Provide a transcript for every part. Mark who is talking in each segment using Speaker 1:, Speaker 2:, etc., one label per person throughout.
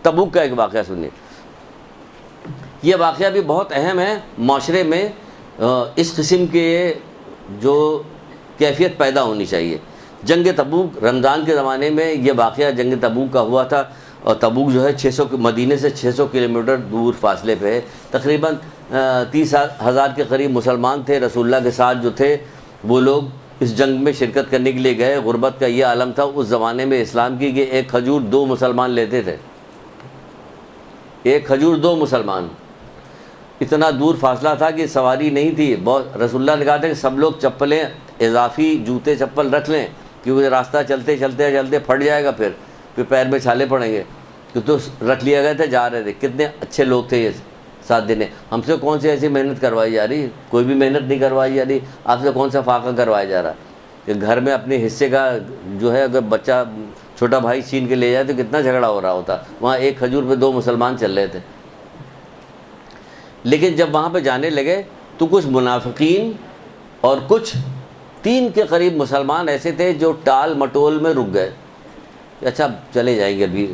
Speaker 1: تبوک کا ایک واقعہ سنیے. یہ واقعہ بھی بہت اہم ہے معاشرے میں. اس قسم کے جو کیفیت پیدا ہونی چاہیے. جنگ تبوک رمضان کے زمانے میں یہ واقعہ جنگ تبوک کا ہوا تھا. اور تبوک جو ہے مدینے سے 600 کلومیٹر دور فاصلے پہ ہے. تقریباً 30,000 کے قریب مسلمان تھے رسول اللہ کے ساتھ جو تھے. وہ لوگ اس جنگ میں شرکت کرنے کے لیے گئے. غربت کا یہ عالم تھا اس زمانے میں اسلام کی کہ ایک کھجور 2 مسلمان لیتے تھے. ایک کھجور 2 مسلمان. اتنا دور فاصلہ تھا کہ سواری نہیں تھی. رسول اللہ نے کہا تھا کہ سب لوگ چپلیں اضافی جوتے چپل رکھ لیں کیونکہ راستہ چلتے چلتے چلتے پھٹ جائے گا. پھر پیر میں چھالے پڑیں گے. تو رکھ لیا گئے تھے. جا رہے تھے. کتنے اچھے لوگ تھے یہ ساتھ دینے. ہم سے کون سی ایسی محنت کروائی جا رہی؟ کوئی بھی محنت نہیں کروائی جا رہی. آپ سے کون سا فاقہ کروایا جا رہا کہ گھر میں اپنے حصے کا جو ہے اگر بچہ چھوٹا بھائی چھین کے لے جائے تو کتنا جھگڑا ہو رہا ہوتا. وہاں ایک کھجور پہ 2 مسلمان چل رہے تھے. لیکن جب وہاں پہ جانے لگے تو کچھ منافقین اور کچھ 3 کے قریب مسلمان ایسے تھے جو ٹال مٹول میں رک گئے. اچھا چلے جائیں گے ابھی,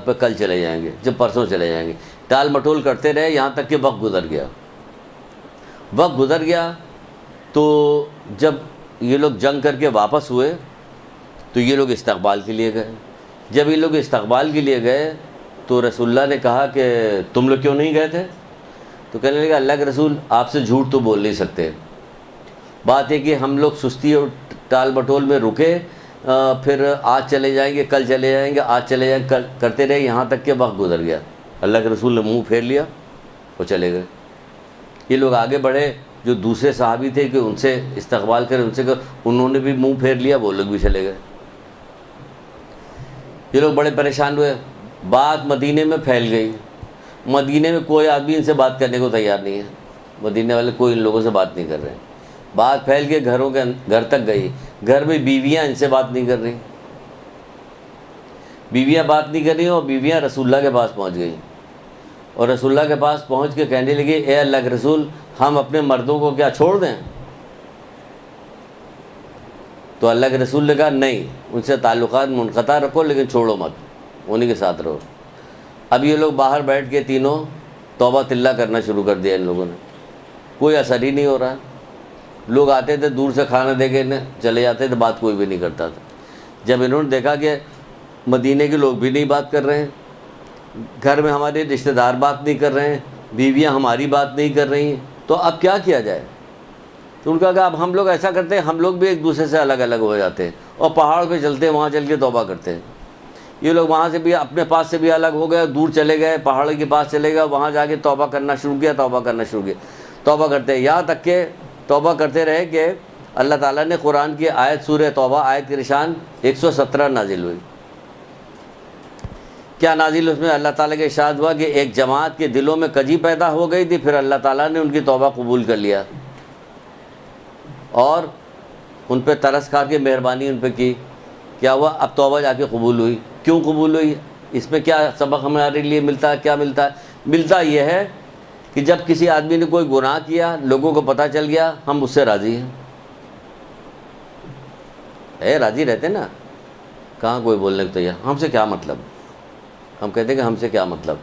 Speaker 1: پہ کل چلے جائیں گے, جب پرسوں چلے جائیں گے. ٹال مٹول کرتے رہے یہاں تک کہ وقت گزر گیا. وقت گزر گیا تو جب یہ لوگ جنگ کر کے واپس ہوئے تو یہ لوگ استقبال کے لیے گئے. جب یہ لوگ استقبال کے لیے گئے تو رسول اللہ نے کہا کہ تم لوگ کیوں نہیں گئے تھے؟ تو کہنے لگا اللہ کے رسول آپ سے جھوٹ تو بول نہیں سکتے. بات ہے کہ ہم لوگ سستی اور ٹال مٹول میں رکے, پھر آج چلے جائیں گے کل چلے جائیں گے آج چلے جائیں گے کرتے رہے یہاں تک کہ وقت گزر گیا. اللہ کے رسول نے منہ پھیر لیا اور چلے گئے. یہ لوگ آگے بڑھے جو دوسرے صحابی تھے کہ ان سے استقبال کرے ان سے انہوں نے بھی منہ پھیر لیا, وہ لوگ بھی چلے گئے. یہ لوگ بڑے پریشان ہوئے. بات مدینے میں پھیل گئی. مدینے میں کوئی آدمی ان سے بات کرنے کو تیار نہیں ہے. مدینے والے کوئی ان لوگوں سے بات نہیں کر رہے. بات پھیل کے گھر تک گئی. گھر میں بیویاں ان سے بات نہیں کر رہی. بیویاں بات نہیں کر رہی اور بیویاں رسول اللہ کے پاس پہنچ گئیں. اور رسول اللہ کے پاس پہنچ کے کہنے لگے اے اللہ کے رسول ہم اپنے مردوں کو کیا چھوڑ دیں؟ تو اللہ کے رسول نے کہا نہیں, ان سے تعلقات منقطع رکھو لیکن چھوڑو مت, انہیں کے ساتھ رہو. اب یہ لوگ باہر بیٹھ کے تینوں توبہ تلہ کرنا شروع کر دیا ان لوگوں نے. کوئی اثر ہی نہیں ہو رہا. لوگ آتے تھے دور سے کھانا دے کے چلے جاتے تھے, بات کوئی بھی نہیں کرتا تھا. جب انہوں نے دیکھا کہ مدینے کے لوگ بھی نہیں بات کر رہے ہیں, گھر میں ہمارے رشتہ دار بات نہیں کر رہے ہیں, بیویاں ہماری بات نہیں کر رہی ہیں, تو اب کیا کیا جائے؟ تو ان کا کہا اب ہم لوگ ایسا کرتے ہیں ہم لوگ بھی ایک دوسرے سے الگ الگ ہو جاتے ہیں اور پہاڑ پہ چلتے ہیں, وہاں چل کے توبہ کرتے ہیں. یہ لوگ وہاں سے بھی اپنے پاس سے بھی الگ ہو گئے, دور چلے گئے, پہاڑ کے پاس چلے گئے, وہاں جا کے توبہ کرنا شروع کیا. توبہ کرتے ہیں یہاں تک کہ توبہ کرتے رہے کہ اللہ تعالیٰ نے قرآن کی آیت سورہ توبہ آیت کی نشان 117 نازل ہوئی. کیا نازل؟ اس میں اللہ تعالیٰ کے ارشاد ہوا کہ ایک جماعت کے دلوں میں کجی پیدا ہو گئی تھی, پھر اللہ تعالیٰ نے ان کی توبہ قبول کر لیا اور ان پہ ترس کھا کے مہربانی ان پہ کی. کیا ہوا؟ اب توبہ جا کے قبول ہوئی. کیوں قبول ہوئی؟ اس میں کیا سبق ہمارے لیے ملتا ہے؟ کیا ملتا ہے؟ ملتا یہ ہے کہ جب کسی آدمی نے کوئی گناہ کیا, لوگوں کو پتہ چل گیا, ہم اس سے راضی ہیں. راضی رہتے نا, کہاں کوئی بولنے کو تیار. ہم سے کیا مطلب؟ ہم کہتے ہیں کہ ہم سے کیا مطلب,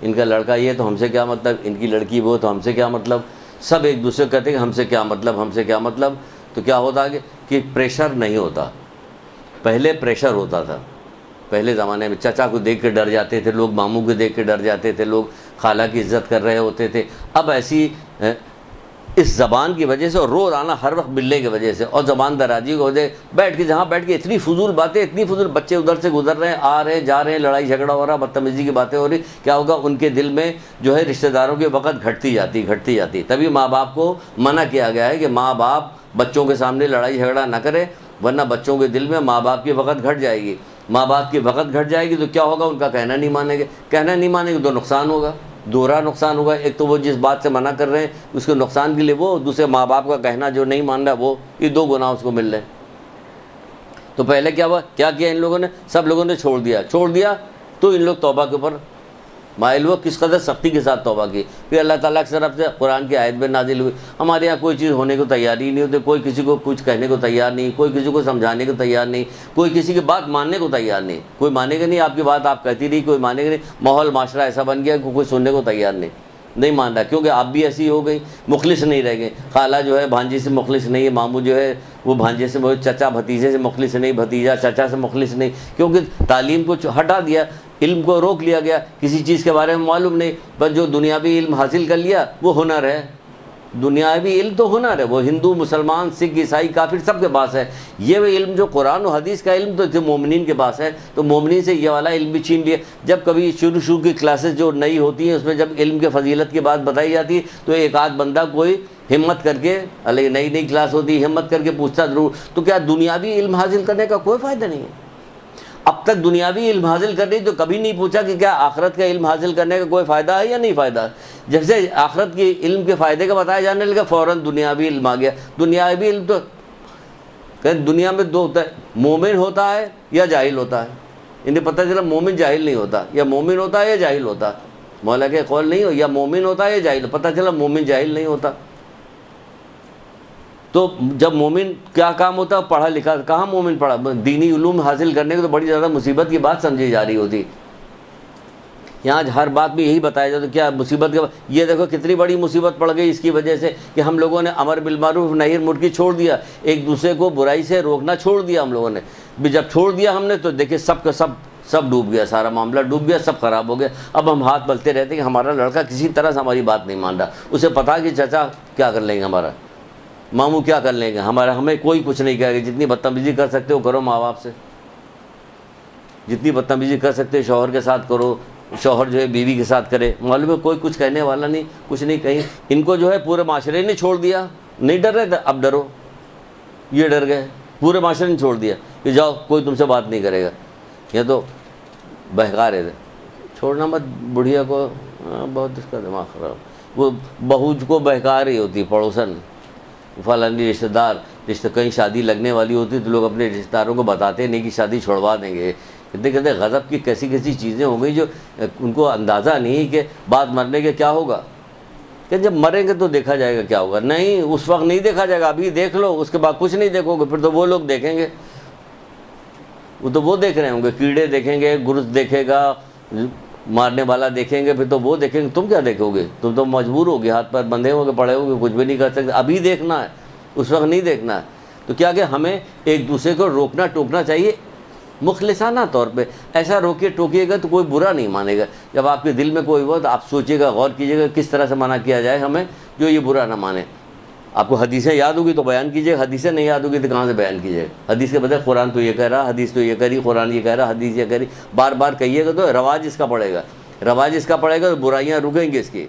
Speaker 1: ان کا لڑکا یہ تو ہم سے کیا مطلب, ان کی لڑکی وہ تو ہم سے کیا مطلب. سب ایک دوسرے کو کہتے ہیں کہ ہم سے کیا مطلب, ہم سے کیا مطلب. تو کیا ہوتا کہ پریشر نہیں ہوتا. پہلے پریشر ہوتا تھا. پہلے زمانے میں چچا کو دیکھ کے ڈر جاتے تھے لوگ, ماموں کو دیکھ کے ڈر جاتے تھے لوگ, خالہ کی عزت کر رہے ہوتے تھے. اب ایسی اس زبان کی وجہ سے اور روزانہ ہر وقت ملنے کی وجہ سے اور زبان درازی کی وجہ سے بیٹھ کے جہاں بیٹھ کے اتنی فضول باتیں, اتنی فضول, بچے ادھر سے گزر رہے ہیں آ رہے ہیں جا رہے ہیں, لڑائی جھگڑا ہو رہا, بدتمیزی کی باتیں ہو رہی. کیا ہوگا؟ ان کے دل میں جو ہے رشتہ داروں کے وقت گھٹتی جاتی. تبھی ماں باپ کو منع کیا گیا ہے کہ ماں باپ بچوں کے سامنے لڑائی جھگڑا نہ کرے, ورنہ بچوں کے دل میں ماں باپ کی وقت گھٹ جائے گی. ماں باپ کی وقت گھٹ جائے گی تو کیا ہوگا؟ ان کا کہنا نہیں مانیں گے تو نقصان ہوگا, دوہرا نقصان ہوگا. ایک تو وہ جس بات سے منع کر رہے ہیں اس کے نقصان کے لیے وہ, دوسرے ماں باپ کا کہنا جو نہیں مان رہا وہ, یہ 2 گناہ اس کو مل رہے ہیں. تو پہلے کیا ہوا؟ کیا کیا ان لوگوں نے؟ سب لوگوں نے چھوڑ دیا. تو ان لوگ توبہ کے اوپر مائل وہ کس قدر سختی کے ساتھ توبہ کی. پھر اللہ تعالیٰ کی طرف سے قرآن کی آیت میں نازل ہوئی. ہمارے یہاں کوئی چیز ہونے کو تیاری نہیں ہوتی, کوئی کسی کو کچھ کہنے کو تیار نہیں, کوئی کسی کو سمجھانے کو تیار نہیں, کوئی کسی کی بات ماننے کو تیار نہیں. کوئی مانے گا نہیں آپ کی بات, آپ کہتی رہی, کوئی مانے گا نہیں. ماحول معاشرہ ایسا بن گیا کہ کوئی سننے کو تیار نہیں مان رہا, کیونکہ آپ بھی ایسی ہو گئی, مخلص نہیں رہ گئے. خالہ جو ہے بھانجی سے مخلص نہیں ہے, ماموں جو ہے وہ بھانجے سے, چچا بھتیجے سے مخلص نہیں, بھتیجا چچا سے مخلص نہیں, کیونکہ تعلیم کو ہٹا دیا, علم کو روک لیا گیا, کسی چیز کے بارے میں معلوم نہیں. بس جو دنیاوی علم حاصل کر لیا وہ ہنر ہے. دنیاوی علم تو ہنر ہے, وہ ہندو مسلمان سکھ عیسائی کافر سب کے پاس ہے. یہ وہ علم جو قرآن و حدیث کا علم تو مومنین کے پاس ہے, تو مومنین سے یہ والا علم بھی چھین لیا. جب کبھی شروع کی کلاسز جو نئی ہوتی ہیں اس میں جب علم کے فضیلت کی بات بتائی جاتی ہے تو ایک آدھ بندہ کوئی ہمت کر کے, نئی کلاس ہوتی ہے, ہمت کر کے پوچھتا ضرور. تو کیا دنیاوی علم حاصل کرنے کا کوئی فائدہ نہیں ہے؟ اب تک دنیاوی علم حاصل کرنے تو کبھی نہیں پوچھا کہ کیا آخرت کا علم حاصل کرنے کا کوئی فائدہ ہے یا نہیں فائدہ. جب سے آخرت کے علم کے فائدے کا بتایا جانے لگا فوراً دنیاوی علم آ گیا. دنیاوی علم تو دنیا میں دو ہوتا ہے, مومن ہوتا ہے یا جاہل ہوتا ہے. انہیں پتہ چلا مومن جاہل نہیں ہوتا, یا مومن ہوتا ہے یا جاہل ہوتا. مولا کے قول نہیں ہو, یا مومن ہوتا ہے یا جاہل. پتہ چلا مومن جاہل نہیں ہوتا. تو جب مومن کیا کام ہوتا ہے, پڑھا لکھا. کہاں مومن پڑھا, دینی علوم حاصل کرنے کو تو بڑی زیادہ مصیبت کی بات سمجھی جا رہی ہوتی. یہاں ہر بات میں یہی بتایا جاتا کیا مصیبت کے. یہ دیکھو کتنی بڑی مصیبت پڑ گئی اس کی وجہ سے کہ ہم لوگوں نے امر بالمعروف نہی عن المنکر چھوڑ دیا, ایک دوسرے کو برائی سے روکنا چھوڑ دیا ہم لوگوں نے. جب چھوڑ دیا ہم نے تو دیکھیں سب کا سب ڈوب گیا, سارا معاملہ ڈوب گیا, سب خراب ہو گیا. اب ہم ہاتھ ملتے رہتے کہ ہمارا لڑکا کسی طرح سے ہماری بات نہیں مان رہا. اسے پتا کہ چچا کیا کر لیں گے, ہمارا ماموں کیا کر لیں گے, ہمیں کوئی کچھ نہیں کہے گا. جتنی بدتمیزی کر سکتے ہو کرو ماں باپ سے, جتنی بدتمیزی کر سکتے ہو شوہر کے ساتھ کرو, شوہر جو ہے بیوی کے ساتھ کرے. معلوم ہے کوئی کچھ کہنے والا نہیں, کچھ نہیں کہیں. ان کو جو ہے پورے معاشرے نے چھوڑ دیا. نہیں ڈر رہے تھے, اب ڈرو. یہ ڈر گئے, پورے معاشرے نے چھوڑ دیا کہ جاؤ کوئی تم سے بات نہیں کرے گا. یہ تو بہکا رہے تھے, چھوڑنا مت بڑھیا کو, بہت اس کا دماغ خراب. وہ بہو کو بہکا رہی ہوتی پڑوسن, فلانی رشتہ دار, کہیں شادی لگنے والی ہوتی تو لوگ اپنے رشتہ داروں کو بتاتے نہیں کہ شادی چھوڑوا دیں گے. کہتے غضب کی کیسی چیزیں ہو گئی جو ان کو اندازہ نہیں کہ بات مرنے کے کیا ہوگا. کہ جب مریں گے تو دیکھا جائے گا کیا ہوگا. نہیں, اس وقت نہیں دیکھا جائے گا, ابھی دیکھ لو, اس کے بعد کچھ نہیں دیکھو گے. پھر تو وہ لوگ دیکھیں گے, وہ دیکھ رہے ہوں گے. کیڑے دیکھیں گے, گرز دیکھے گا, مارنے والا دیکھیں گے, پھر تو وہ دیکھیں گے. تم کیا دیکھو گے, تم تو مجبور ہوگے, ہاتھ پر بندھے ہو گے, پڑے ہو گے, کچھ بھی نہیں کر سکتے. ابھی دیکھنا ہے, اس وقت نہیں دیکھنا ہے. تو کیا کہ ہمیں ایک دوسرے کو روکنا ٹوکنا چاہیے مخلصانہ طور پہ. ایسا روکیے ٹوکیے گا تو کوئی برا نہیں مانے گا. جب آپ کے دل میں کوئی ہو تو آپ سوچیے گا, غور کیجیے گا کس طرح سے منع کیا جائے ہمیں جو یہ برا نہ مانے. آپ کو حدیثیں یاد ہوگی تو بیان کیجیے, حدیثیں نہیں یاد ہوگی تو کہاں سے بیان کیجیے. حدیث کے بدلے قرآن تو یہ کہہ رہا, حدیث تو یہ کہہ رہی, قرآن یہ کہہ رہا, حدیث یہ کہہ رہی. بار بار کہیے گا تو رواج اس کا پڑے گا, تو برائیاں رکیں گی اس کی.